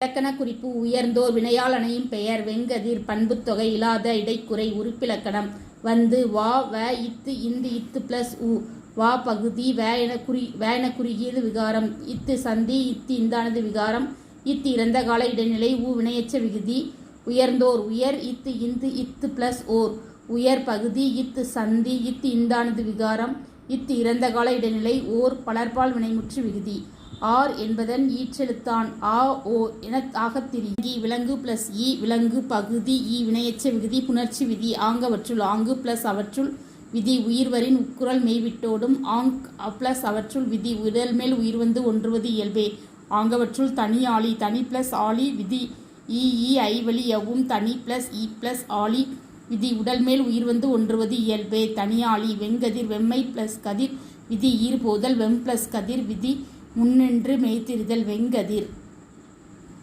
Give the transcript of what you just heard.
இலக்கண குறிப்பு உயர்ந்தோர் வினையால் அணையும் பெயர் வெங்கதிர் பண்புத்தொகை இல்லாத இடைக்குறை உறுப்பிலக்கணம் வந்து வா வ இத்து இந்து இத்து பிளஸ் உ வா பகுதி வே என குறுகியது விகாரம் இத்து சந்தி இத்து இந்தானது விகாரம் இத்து இறந்த கால இடைநிலை உ வினையெச்ச விகுதி உயர்ந்தோர் உயர் இத்து இந்து இத்து பிளஸ் ஓர் உயர் பகுதி இத்து சந்தி இத்து இந்தானது விகாரம் இத்து இறந்த கால இடைநிலை ஓர் பலர்பால் வினைமுற்று விகுதி ஆர் என்பதன் ஈற்றெழுத்தான் ஆ ஓ என ஆகத்திரி விலங்கு பிளஸ் இ விலங்கு பகுதி இ வினையெச்ச விகுதி புணர்ச்சி விதி ஆங்கவற்றுள் ஆங்கு பிளஸ் அவற்றுள் விதி உயிர்வரின் உக்குரல் மெய்விட்டோடும் ஆங் பிளஸ் அவற்றுள் விதி உடல் மேல் உயிர் வந்து ஒன்றுவது இயல்பே ஆங்கவற்றுள் தனி ஆளி தனி பிளஸ் ஆளி விதி இ ஐவழி எவ்வும் தனி பிளஸ் இ பிளஸ் ஆளி விதி உடல் மேல் உயிர் வந்து ஒன்றுவது இயல்பே தனியாளி வெங்கதிர் வெம்மை பிளஸ் கதிர் விதி ஈர் போதல் வெம் பிளஸ் கதிர் விதி முன்னின்று மெய்த்திரிதல் வெங்கதிர்